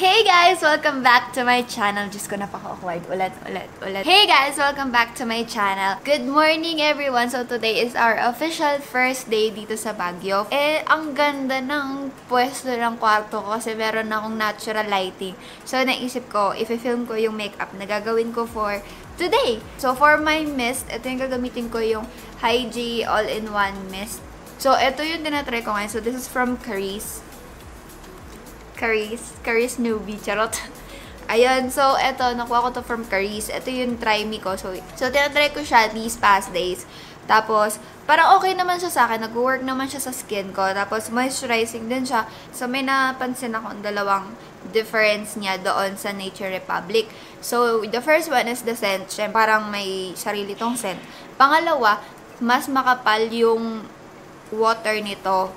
Hey guys! Welcome back to my channel. Diyos ko, napaka-awkward. Ulit. Hey guys! Welcome back to my channel. Good morning everyone! So today is our official first day dito sa Baguio. Ang ganda ng pwesto ng kwarto ko kasi meron akong natural lighting. So naisip ko, i-film ko yung makeup na gagawin ko for today. So for my mist, ito yung gagamitin ko yung Hyggee all-in-one mist. So ito yung tinatry ko ngayon. So this is from Caris newbie, charot. Ayun, so eto, nakuha ko to from Caris. Ito yung try me ko. So tinatry ko siya these past days. Tapos, parang okay naman siya sa akin. Nag-work naman siya sa skin ko. Tapos, moisturizing din siya. So, may napansin akong dalawang difference niya doon sa Nature Republic. So, the first one is the scent. Siyempre, parang may sarili tong scent. Pangalawa, mas makapal yung water nito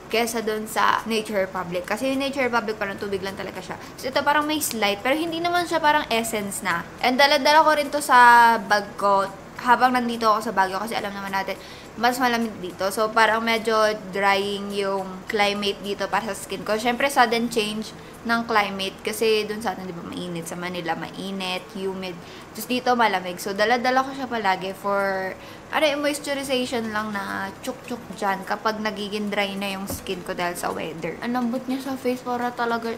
kesa dun sa Nature Republic. Kasi yung Nature Republic parang tubig lang talaga siya. So ito parang may slight, pero hindi naman siya parang essence na. And dala-dala ko rin to sa bag ko habang nandito ako sa Baguio kasi alam naman natin, mas malamig dito. So parang medyo drying yung climate dito para sa skin ko. Syempre sudden change ng climate kasi dun sa atin, di ba, mainit. Sa Manila, mainit, humid. Just dito malamig. So dala-dala ko siya palagi for moisturization lang na chuk-chuk dyan kapag nagiging dry na yung skin ko dahil sa weather. Ang lambot niya sa face para talaga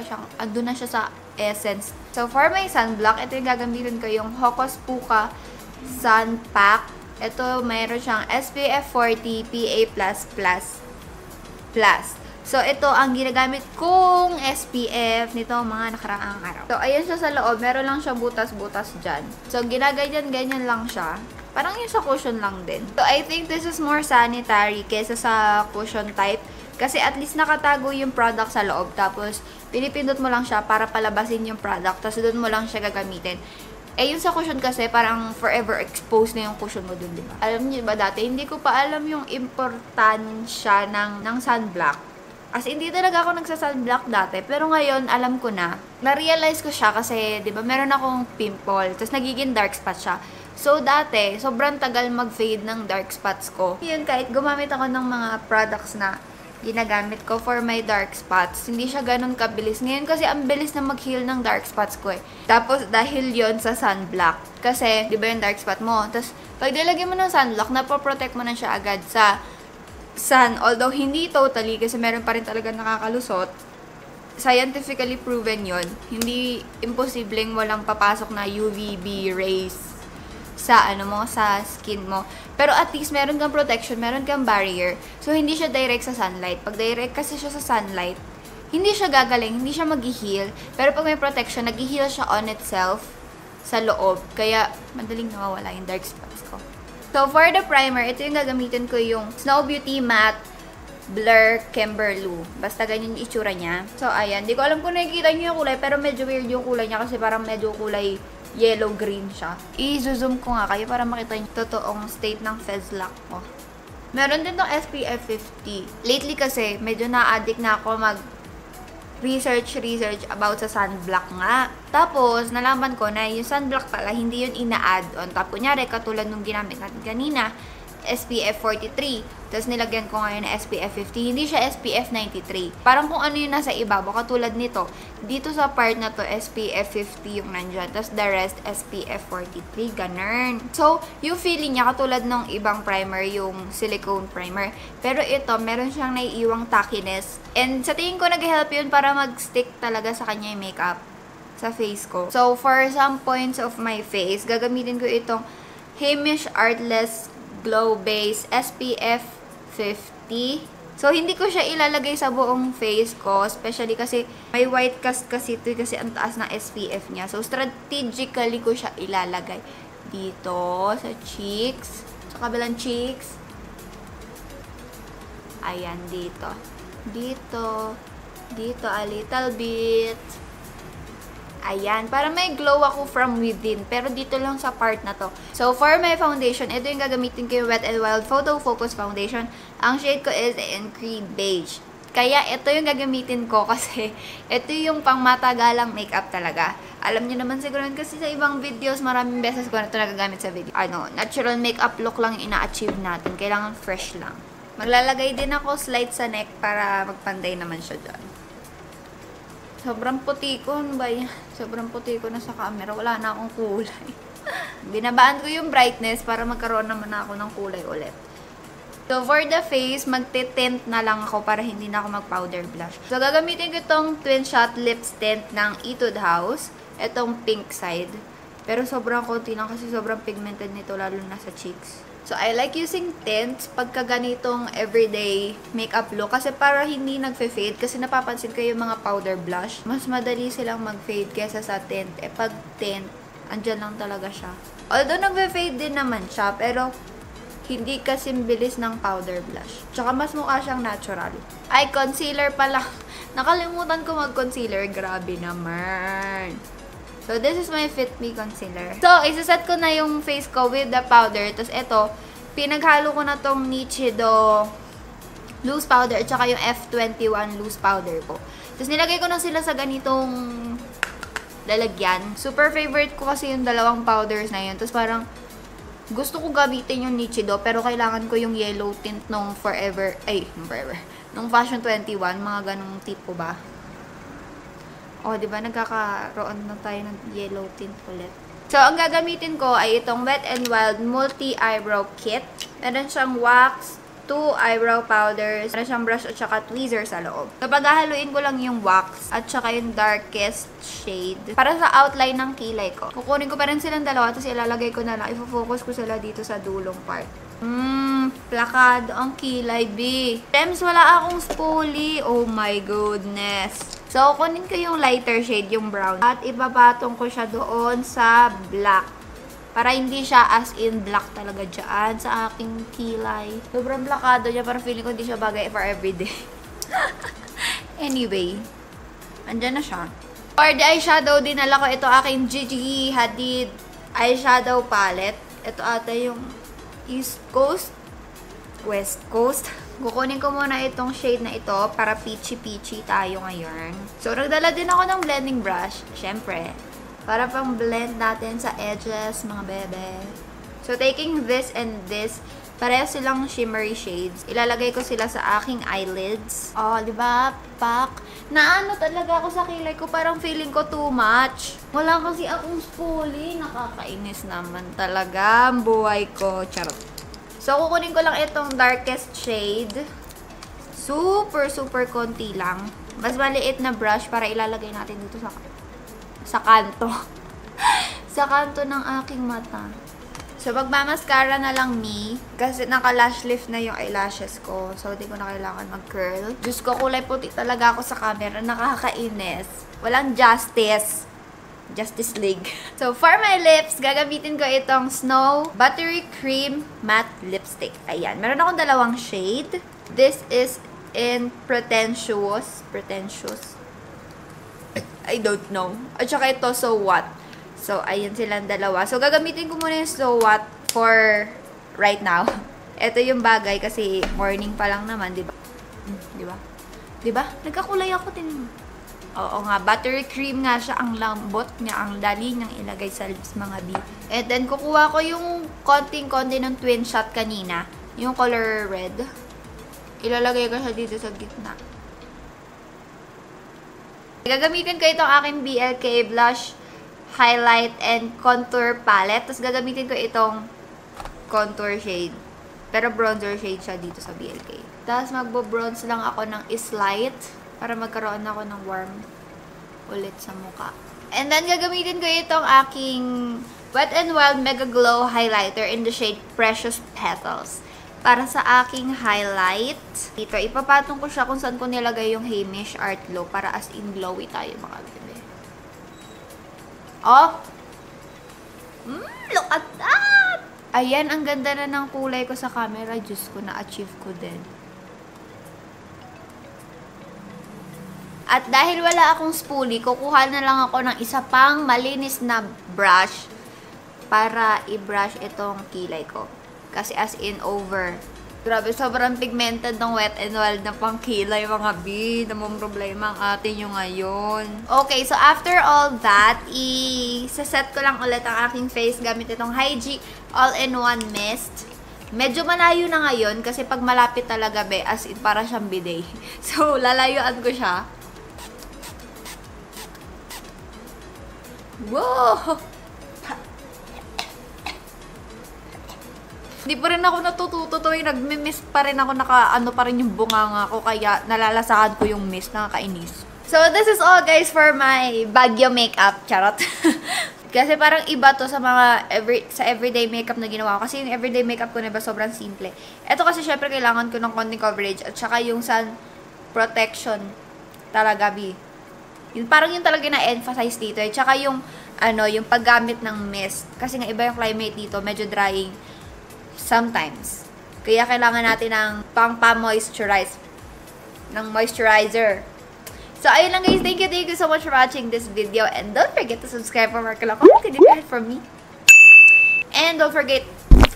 siyang, ando na siya sa essence. So, for my sunblock, ito yung gagamitin ko yung HOCOS Pucca Sun Pact. Ito, mayroon siyang SPF 40 PA+++. So, ito ang ginagamit kong SPF nito mga nakaraang araw. So, ayan siya sa loob. Meron lang siyang butas-butas dyan. So, ginaganyan-ganyan lang siya. Parang yung sa cushion lang din. So, I think this is more sanitary kesa sa cushion type. Kasi at least nakatago yung product sa loob. Tapos, pinipindot mo lang siya para palabasin yung product. Tapos, doon mo lang siya gagamitin. Yung sa cushion kasi, parang forever exposed na yung cushion mo dun, diba? Alam niyo ba dati, hindi ko pa alam yung importansya ng sunblock. As hindi talaga ako nagsa-sunblock dati. Pero ngayon, alam ko na. Na-realize ko siya kasi, diba, meron akong pimple. Tapos, nagiging dark spot siya. So, dati, sobrang tagal mag-fade ng dark spots ko. Yun, kahit gumamit ako ng mga products na ginagamit ko for my dark spots, hindi siya ganun kabilis. Ngayon kasi, ang bilis na mag-heal ng dark spots ko eh. Tapos, dahil yon sa sunblock. Kasi, di ba yung dark spot mo? Tapos, pag nilagyan mo ng sunblock, napoprotect mo na siya agad sa sun. Although, hindi totally, kasi meron pa rin talaga nakakalusot. Scientifically proven yon. Hindi imposibleng walang papasok na UVB rays sa sa skin mo. Pero at least meron kang protection, meron kang barrier. So hindi siya direct sa sunlight. Pag direct kasi siya sa sunlight, hindi siya gagaling, hindi siya mag-heal. Pero pag may protection, nag-heal siya on itself sa loob. Kaya madaling nawawala yung dark spots ko. So for the primer, ito yung gagamitin ko yung Snow Beauty Matte Blur Kimberloo. Basta ganyan yung itsura niya. So ayan, di ko alam kung nakikita niyo yung kulay, pero medyo weird yung kulay niya kasi parang medyo kulay yellow-green siya. I-zoom ko nga kayo para makita yung totoong state ng fez lock ko. Meron din tong SPF 50. Lately kasi, medyo na-addict na ako mag-research about sa sunblock nga. Tapos, nalaman ko na yung sunblock pala, hindi yun ina-add on top. Kunyari, katulad nung ginamit natin kanina, SPF 43. Tapos nilagyan ko ngayon na SPF 50. Hindi siya SPF 93. Parang kung ano yung nasa ibabaw. Katulad nito. Dito sa part na to, SPF 50 yung nandyan. Tapos the rest, SPF 43. Ganun. So, yung feeling niya, katulad ng ibang primer, yung silicone primer. Pero ito, meron siyang naiiwang tackiness. And sa tingin ko, nag-help yun para mag-stick talaga sa kanya yung makeup sa face ko. So, for some points of my face, gagamitin ko itong Hamish Artless Glow Base SPF 50. So, hindi ko siya ilalagay sa buong face ko. Especially kasi may white cast kasi ito kasi ang taas ng SPF niya. So, strategically ko siya ilalagay dito sa cheeks. Sa kabilang cheeks. Ayan, dito. Dito. Dito a little bit. Ayan, para may glow ako from within. Pero dito lang sa part na to. So, for my foundation, ito yung gagamitin ko yung Wet n Wild Photo Focus Foundation. Ang shade ko is in cream beige. Kaya, ito yung gagamitin ko kasi ito yung pang matagalang makeup talaga. Alam niyo naman siguro kasi sa ibang videos, maraming beses ko na ito nagagamit sa video. Natural makeup look lang ina-achieve natin. Kailangan fresh lang. Maglalagay din ako slide sa neck para magpanday naman siya dyan. Sobrang puti ko. Ano ba yan? Sobrang puti ko na sa camera. Wala na akong kulay. Binabaan ko yung brightness para magkaroon naman ako ng kulay ulit. So, for the face, magte-tint na lang ako para hindi na ako mag-powder blush. So, gagamitin ko itong Twin Shot Lips Tint ng Etude House. Itong pink side. Pero sobrang konti lang kasi sobrang pigmented nito, lalo na sa cheeks. So, I like using tints pagka ganitong everyday makeup look. Kasi para hindi nagfe-fade. Kasi napapansin ko yung mga powder blush. Mas madali silang mag-fade kesa sa tint. Pag tint, andyan lang talaga siya. Although nagfe-fade din naman siya. Pero hindi kasing bilis ng powder blush. Tsaka mas mukha siyang natural. Ay, concealer pala. Nakalimutan ko mag-concealer. Grabe naman. So, this is my Fit Me concealer. So, isaset ko na yung face ko with the powder. Tapos, ito, pinaghalo ko na tong Nichido loose powder at saka yung F21 loose powder ko. Tapos, nilagay ko na sila sa ganitong lalagyan. Super favorite ko kasi yung dalawang powders na yun. Tapos, parang gusto ko gamitin yung Nichido, pero kailangan ko yung yellow tint nung Forever, nung Fashion 21, mga ganong tipo ba? O, diba, nagkakaroon na tayo ng yellow tint ulit. So, ang gagamitin ko ay itong Wet n Wild Multi-Eyebrow Kit. Meron siyang wax, 2 eyebrow powders, meron siyang brush at saka tweezer sa loob. So, paghahaluin ko lang yung wax at saka yung darkest shade para sa outline ng kilay ko. Kukunin ko pa rin silang dalawa, tapos ilalagay ko na lang. Ifo-focus ko sila dito sa dulong part. Plakado ang kilay, B. Gems, wala akong spoolie. Oh my goodness. So, kunin ko yung lighter shade, yung brown. At ipapatong ko siya doon sa black. Para hindi siya as in black talaga dyan sa aking kilay. Sobrang plakado niya. Para feeling ko hindi siya bagay for everyday. Anyway. Andyan na siya. For the eyeshadow, dinala ko ito aking Hyggee Hadid eyeshadow palette. Ito ata yung East Coast. West Coast. Kukunin ko muna itong shade na ito para peachy-peachy tayo ngayon. So, nagdala din ako ng blending brush. Syempre. Para pang blend natin sa edges, mga bebe. So, taking this and this, pareho silang shimmery shades. Ilalagay ko sila sa aking eyelids. Oh, di ba? Pact. Naano talaga ako sa kilay ko. Parang feeling ko too much. Wala kasi akong spoolie. Nakakainis naman talaga ang buhay ko. Charot. So, kukunin ko lang itong darkest shade. Super konti lang. Mas maliit na brush para ilalagay natin dito sa kanto. Sa kanto ng aking mata. So, magmamaskara na lang me. Kasi naka-lash lift na yung eyelashes ko. So, hindi ko na kailangan mag-curl. Diyos ko, kulay puti talaga ako sa camera. Nakakainis. Walang justice. Justice League. So, for my lips, gagamitin ko itong Snow Buttery Cream Matte Lipstick. Ayan. Meron akong dalawang shade. This is in Pretentious. I don't know. At saka ito, So What. So, ayun silang dalawa. So, gagamitin ko muna yung So What for right now. Ito yung bagay kasi morning pa lang naman, diba? Diba? Nagkakulay ako, tingnan mo. Oo nga, buttery cream nga siya, ang lambot niya, ang dali niyang ilagay sa lips, mga B. And then, kukuha ko yung konting-konti ng Twin Shot kanina, yung color red. Ilalagay ko siya dito sa gitna. Gagamitin ko itong aking BLK Blush, Highlight, and Contour Palette. Tapos, gagamitin ko itong contour shade. Pero bronzer shade siya dito sa BLK. Tapos, magbo-bronze lang ako ng Is-Light. Para magkaroon ako ng warm ulit sa mukha. And then, gagamitin ko itong aking Wet n Wild Mega Glow Highlighter in the shade Precious Petals. Para sa aking highlight, dito, ipapatong ko siya kung saan ko nilagay yung Hamish Art Glow para as in glowy tayo, mga bebe. Oh! Look at that! Ayan, ang ganda na ng kulay ko sa camera. Diyos ko, na-achieve ko din. At dahil wala akong spoolie, kukuha na lang ako ng isa pang malinis na brush para i-brush itong kilay ko. Kasi as in over. Grabe, sobrang pigmented ng Wet n Wild na pang kilay, mga B. Namang problema ang atin yung ngayon. Okay, so after all that, i-set ko lang ulit ang aking face gamit itong Hyggee All-in-One Mist. Medyo malayo na ngayon kasi pag malapit talaga, be, as in para siyang bidet. So, lalayuan ko siya. Wow! Hindi pa rin ako natututo tuwing nagmi-mist pa rin ako, ano pa rin yung bunganga ko, kaya nalalasahan ko yung mist, nakakainis. So, this is all guys for my Baguio makeup. Charot. Kasi parang iba to sa mga everyday makeup na ginawa ko. Kasi yung everyday makeup ko na iba sobrang simple. Ito kasi syempre kailangan ko ng konting coverage at saka yung sun protection talaga, parang yung talaga na-emphasize dito. At saka yung, yung paggamit ng mist. Kasi nga iba yung climate dito, medyo drying sometimes. Kaya kailangan natin ng pang-moisturize. Ng moisturizer. So, ayun lang guys. Thank you so much for watching this video. And don't forget to subscribe for more comment from me. And don't forget. Don't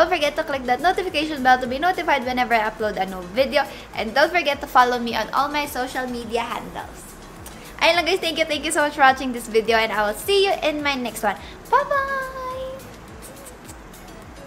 forget to click that notification bell to be notified whenever I upload a new video. And don't forget to follow me on all my social media handles. Ayun lang guys. Thank you so much for watching this video. And I will see you in my next one. Bye-bye!